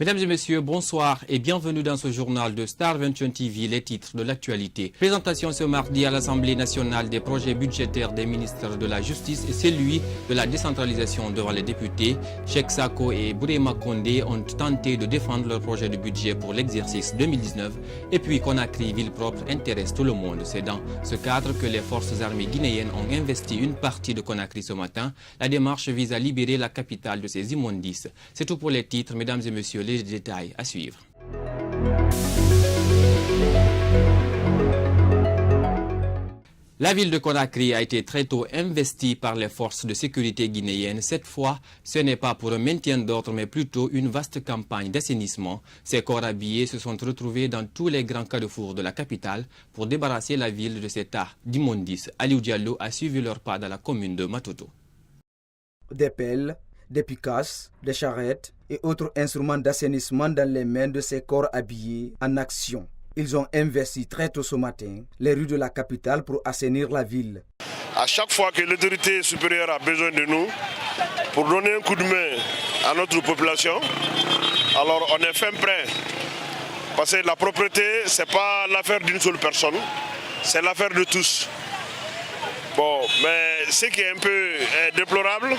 Mesdames et messieurs, bonsoir et bienvenue dans ce journal de Star 21 TV, les titres de l'actualité. Présentation ce mardi à l'Assemblée nationale des projets budgétaires des ministres de la Justice et celui de la décentralisation devant les députés. Cheikh Sako et Bourema Condé ont tenté de défendre leur projet de budget pour l'exercice 2019. Et puis Conakry, ville propre, intéresse tout le monde. C'est dans ce cadre que les forces armées guinéennes ont investi une partie de Conakry ce matin. La démarche vise à libérer la capitale de ses immondices. C'est tout pour les titres, mesdames et messieurs. Les détails à suivre. La ville de Conakry a été très tôt investie par les forces de sécurité guinéennes. Cette fois, ce n'est pas pour un maintien d'ordre, mais plutôt une vaste campagne d'assainissement. Ces corps habillés se sont retrouvés dans tous les grands carrefours de la capitale pour débarrasser la ville de cet tas d'immondices. Aliou Diallo a suivi leur pas dans la commune de Matoto. Des pelles, des picasses, des charrettes et autres instruments d'assainissement dans les mains de ces corps habillés en action. Ils ont investi très tôt ce matin les rues de la capitale pour assainir la ville. À chaque fois que l'autorité supérieure a besoin de nous pour donner un coup de main à notre population, alors on est fin prêt. Parce que la propreté, ce n'est pas l'affaire d'une seule personne, c'est l'affaire de tous. Bon, mais ce qui est un peu déplorable,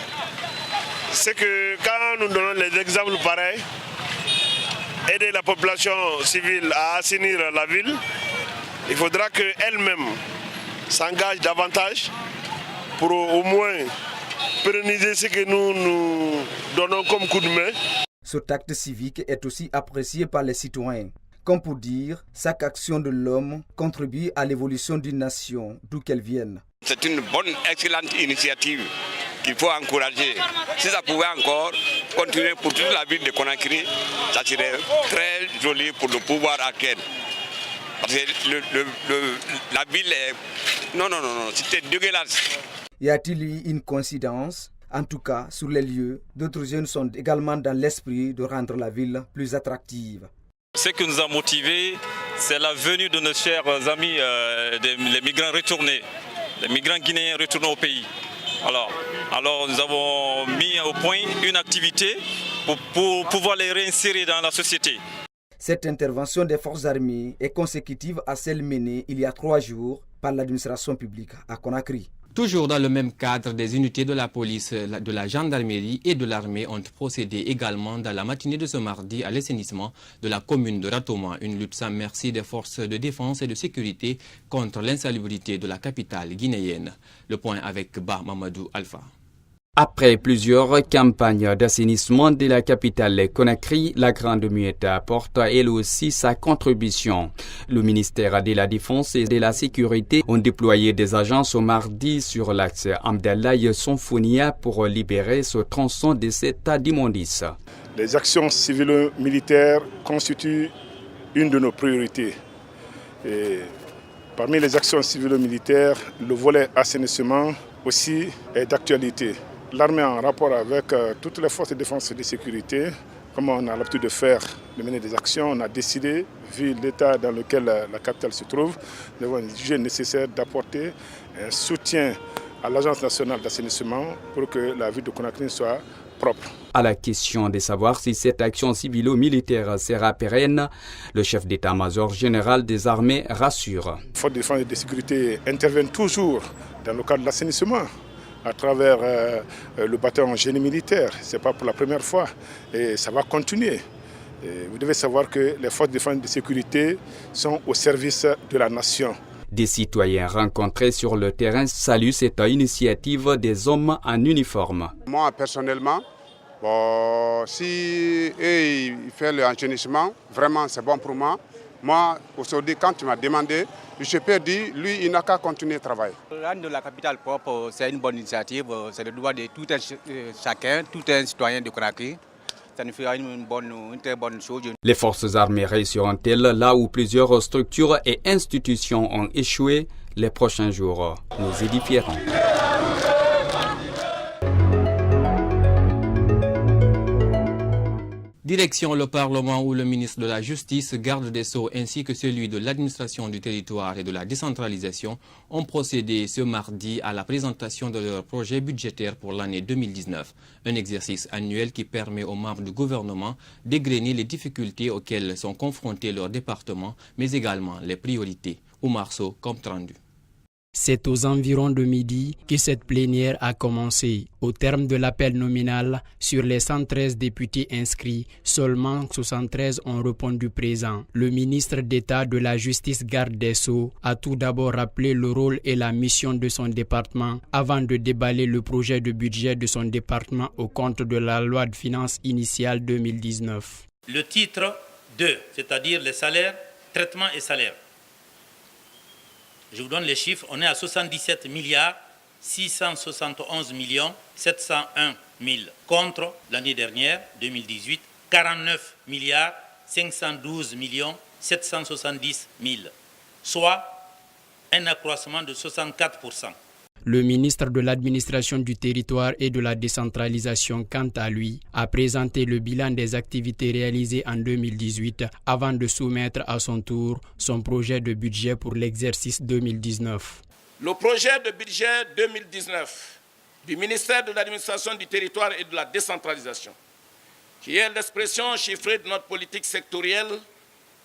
c'est que quand nous donnons des exemples pareils, aider la population civile à assainir la ville, il faudra qu'elle-même s'engage davantage pour au moins pérenniser ce que nous donnons comme coup de main. Cet acte civique est aussi apprécié par les citoyens. Comme pour dire, chaque action de l'homme contribue à l'évolution d'une nation, d'où qu'elle vienne. C'est une bonne, excellente initiative qu'il faut encourager. Si ça pouvait encore continuer pour toute la ville de Conakry, ça serait très joli pour le pouvoir actuel. Parce que la ville est... Non, c'était dégueulasse. Y a-t-il eu une coïncidence? En tout cas, sur les lieux, d'autres jeunes sont également dans l'esprit de rendre la ville plus attractive. Ce qui nous a motivés, c'est la venue de nos chers amis, les migrants retournés, les migrants guinéens retournés au pays. Alors nous avons mis au point une activité pour pouvoir les réinsérer dans la société. Cette intervention des forces armées est consécutive à celle menée il y a 3 jours par l'administration publique à Conakry. Toujours dans le même cadre, des unités de la police, de la gendarmerie et de l'armée ont procédé également dans la matinée de ce mardi à l'assainissement de la commune de Ratoma. Une lutte sans merci des forces de défense et de sécurité contre l'insalubrité de la capitale guinéenne. Le point avec Ba Mamadou Alpha. Après plusieurs campagnes d'assainissement de la capitale Conakry, la Grande Muette apporte elle aussi sa contribution. Le ministère de la Défense et de la Sécurité ont déployé des agents ce mardi sur l'axe Amdalaï-Sonfonia pour libérer ce tronçon de cet tas d'immondices. Les actions civilo-militaires constituent une de nos priorités. Et parmi les actions civilo-militaires, le volet assainissement aussi est d'actualité. L'armée, en rapport avec toutes les forces de défense et de sécurité, comme on a l'habitude de faire, de mener des actions, on a décidé, vu l'état dans lequel la capitale se trouve, nous avons jugé nécessaire d'apporter un soutien à l'Agence nationale d'assainissement pour que la ville de Conakry soit propre. À la question de savoir si cette action civilo-militaire sera pérenne, le chef d'état-major général des armées rassure. Les forces de défense et de sécurité interviennent toujours dans le cadre de l'assainissement, à travers le bataillon génie militaire. Ce n'est pas pour la première fois et ça va continuer. Et vous devez savoir que les forces de défense et de sécurité sont au service de la nation. Des citoyens rencontrés sur le terrain saluent cette initiative des hommes en uniforme. Moi, personnellement, si ils font l'assainissement, vraiment c'est bon pour moi. Moi, aujourd'hui, quand tu m'as demandé, je peux dire, lui, il n'a qu'à continuer à travailler. Rendre la capitale propre, c'est une bonne initiative. C'est le droit de tout un chacun, tout un citoyen de Conakry. Ça nous fera une très bonne chose. Les forces armées réussiront-elles là où plusieurs structures et institutions ont échoué les prochains jours? Nous édifierons. Direction le Parlement où le ministre de la Justice, garde des Sceaux ainsi que celui de l'administration du territoire et de la décentralisation ont procédé ce mardi à la présentation de leur projet budgétaire pour l'année 2019. Un exercice annuel qui permet aux membres du gouvernement d'égrener les difficultés auxquelles sont confrontés leurs départements, mais également les priorités. Oumar Sow, compte rendu. C'est aux environs de midi que cette plénière a commencé. Au terme de l'appel nominal, sur les 113 députés inscrits, seulement 73 ont répondu présent. Le ministre d'État de la Justice, garde des Sceaux, a tout d'abord rappelé le rôle et la mission de son département avant de déballer le projet de budget de son département au compte de la loi de finances initiale 2019. Le titre 2, c'est-à-dire les salaires, traitements et salaires. Je vous donne les chiffres. On est à 77 milliards 671 millions 701 000 contre l'année dernière, 2018, 49 milliards 512 millions 770 000, soit un accroissement de 64%. Le ministre de l'Administration du territoire et de la décentralisation, quant à lui, a présenté le bilan des activités réalisées en 2018 avant de soumettre à son tour son projet de budget pour l'exercice 2019. Le projet de budget 2019 du ministère de l'Administration du territoire et de la décentralisation, qui est l'expression chiffrée de notre politique sectorielle,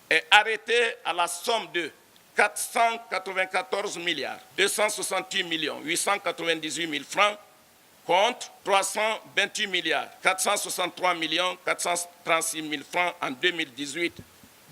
est arrêté à la somme de 494 milliards 268 millions 898 000 francs contre 328 milliards 463 millions 436 000 francs en 2018,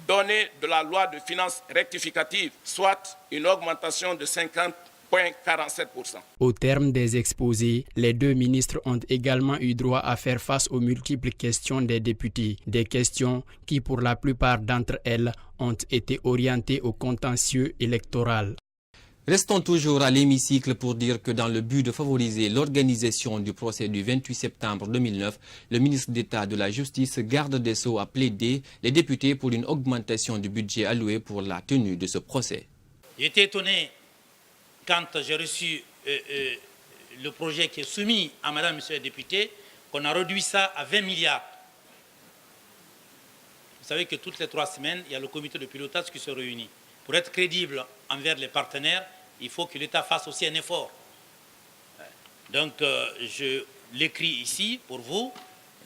données de la loi de finances rectificative, soit une augmentation de 50,47%. Au terme des exposés, les deux ministres ont également eu droit à faire face aux multiples questions des députés, des questions qui, pour la plupart d'entre elles, ont été orientées au contentieux électoral. Restons toujours à l'hémicycle pour dire que dans le but de favoriser l'organisation du procès du 28 septembre 2009, le ministre d'État de la Justice, garde des Sceaux, a plaidé les députés pour une augmentation du budget alloué pour la tenue de ce procès. J'étais étonné quand j'ai reçu le projet qui est soumis à madame, monsieur le député, qu'on a réduit ça à 20 milliards. Vous savez que toutes les 3 semaines, il y a le comité de pilotage qui se réunit. Pour être crédible envers les partenaires, il faut que l'État fasse aussi un effort. Donc, je l'écris ici pour vous.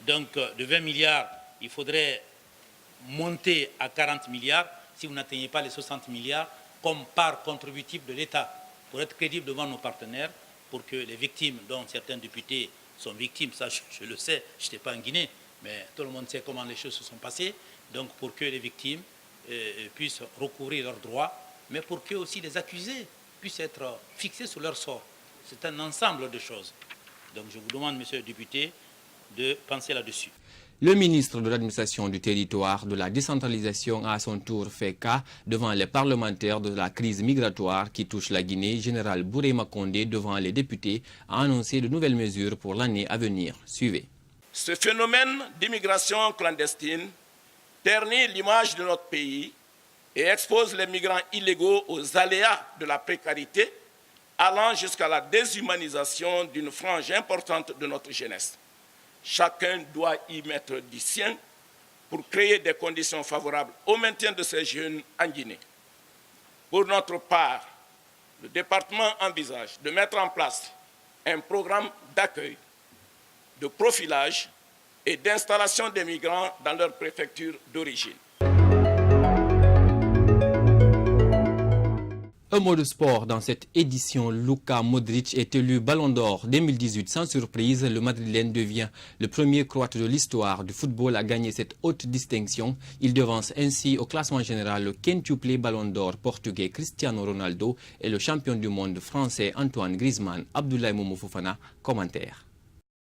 Donc, de 20 milliards, il faudrait monter à 40 milliards si vous n'atteignez pas les 60 milliards comme part contributive de l'État, pour être crédible devant nos partenaires, pour que les victimes, dont certains députés sont victimes, ça je le sais, je n'étais pas en Guinée, mais tout le monde sait comment les choses se sont passées, donc pour que les victimes puissent recourir leurs droits, mais pour que aussi les accusés puissent être fixés sur leur sort. C'est un ensemble de choses. Donc je vous demande, monsieur le député, de penser là-dessus. Le ministre de l'Administration du territoire, de la décentralisation a à son tour fait cas devant les parlementaires de la crise migratoire qui touche la Guinée. Général Bourema Condé, devant les députés, a annoncé de nouvelles mesures pour l'année à venir. Suivez. Ce phénomène d'immigration clandestine ternit l'image de notre pays et expose les migrants illégaux aux aléas de la précarité, allant jusqu'à la déshumanisation d'une frange importante de notre jeunesse. Chacun doit y mettre du sien pour créer des conditions favorables au maintien de ces jeunes en Guinée. Pour notre part, le département envisage de mettre en place un programme d'accueil, de profilage et d'installation des migrants dans leur préfecture d'origine. Un mot de sport dans cette édition, Luka Modric est élu Ballon d'Or 2018 sans surprise. Le Madrilène devient le premier Croate de l'histoire du football à gagner cette haute distinction. Il devance ainsi au classement général le quintuplé Ballon d'Or portugais Cristiano Ronaldo et le champion du monde français Antoine Griezmann. Abdoulaye Momo Fofana, commentaire.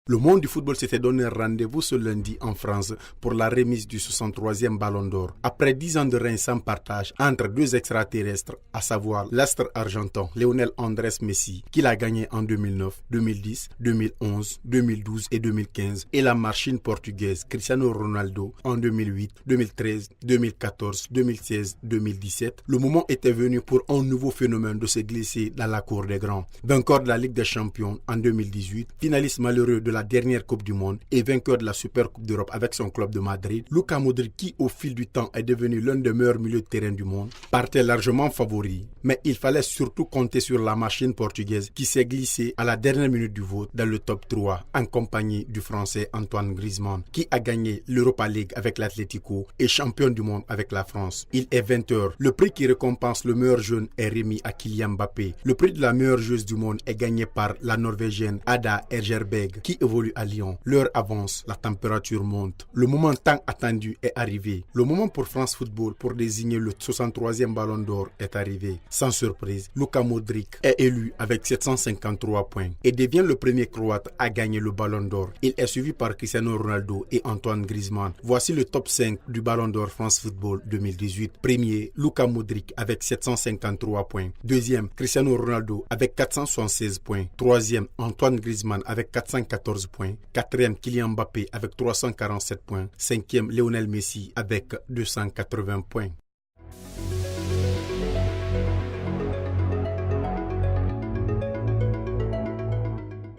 Le monde du football s'était donné rendez-vous ce lundi en France pour la remise du 63e Ballon d'Or. Après 10 ans de règne sans partage entre deux extraterrestres, à savoir l'astre argentin Lionel Andrés Messi, qui l'a gagné en 2009, 2010, 2011, 2012 et 2015, et la machine portugaise Cristiano Ronaldo en 2008, 2013, 2014, 2016, 2017, le moment était venu pour un nouveau phénomène de se glisser dans la cour des grands. Vainqueur de la Ligue des Champions en 2018, finaliste malheureux de la dernière Coupe du Monde et vainqueur de la Super Coupe d'Europe avec son club de Madrid, Luka Modric, qui au fil du temps est devenu l'un des meilleurs milieux de terrain du monde, partait largement favori. Mais il fallait surtout compter sur la machine portugaise qui s'est glissée à la dernière minute du vote dans le top 3 en compagnie du Français Antoine Griezmann, qui a gagné l'Europa League avec l'Atlético et champion du monde avec la France. Il est 20h. Le prix qui récompense le meilleur jeune est remis à Kylian Mbappé. Le prix de la meilleure joueuse du monde est gagné par la Norvégienne Ada Hegerberg qui évolue à Lyon. L'heure avance, la température monte. Le moment tant attendu est arrivé. Le moment pour France Football pour désigner le 63e ballon d'or est arrivé. Sans surprise, Luka Modric est élu avec 753 points et devient le premier Croate à gagner le ballon d'or. Il est suivi par Cristiano Ronaldo et Antoine Griezmann. Voici le top 5 du ballon d'or France Football 2018. Premier, Luka Modric avec 753 points. Deuxième, Cristiano Ronaldo avec 476 points. Troisième, Antoine Griezmann avec 414 points. Quatrième, Kylian Mbappé avec 347 points. Cinquième, Lionel Messi avec 280 points.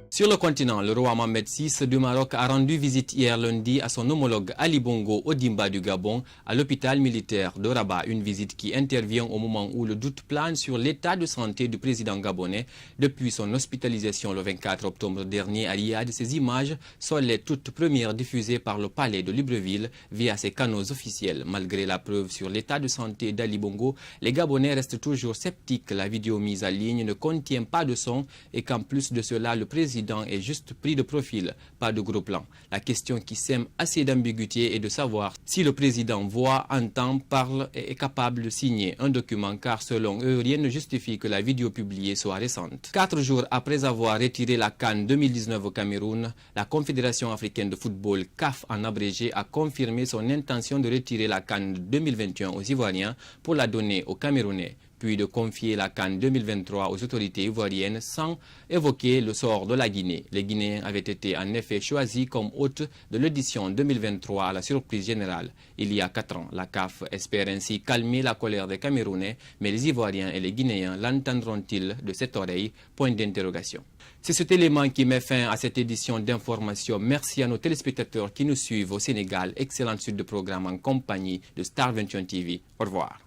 Sur le continent, le roi Mohamed VI du Maroc a rendu visite hier lundi à son homologue Ali Bongo Ondimba du Gabon à l'hôpital militaire de Rabat. Une visite qui intervient au moment où le doute plane sur l'état de santé du président gabonais depuis son hospitalisation le 24 octobre dernier à Riyad. Ces images sont les toutes premières diffusées par le palais de Libreville via ses canaux officiels. Malgré la preuve sur l'état de santé d'Ali Bongo, les Gabonais restent toujours sceptiques. La vidéo mise en ligne ne contient pas de son et qu'en plus de cela, le président est juste pris de profil, pas de gros plan. La question qui sème assez d'ambiguïté est de savoir si le président voit, entend, parle et est capable de signer un document, car selon eux, rien ne justifie que la vidéo publiée soit récente. 4 jours après avoir retiré la CAN 2019 au Cameroun, la Confédération africaine de football, CAF en abrégé, a confirmé son intention de retirer la CAN 2021 aux Ivoiriens pour la donner aux Camerounais, puis de confier la CAN 2023 aux autorités ivoiriennes sans évoquer le sort de la Guinée. Les Guinéens avaient été en effet choisis comme hôtes de l'édition 2023 à la surprise générale. Il y a 4 ans, la CAF espère ainsi calmer la colère des Camerounais, mais les Ivoiriens et les Guinéens l'entendront-ils de cette oreille? Point d'interrogation. C'est cet élément qui met fin à cette édition d'information. Merci à nos téléspectateurs qui nous suivent au Sénégal. Excellente suite de programme en compagnie de Star 21 TV. Au revoir.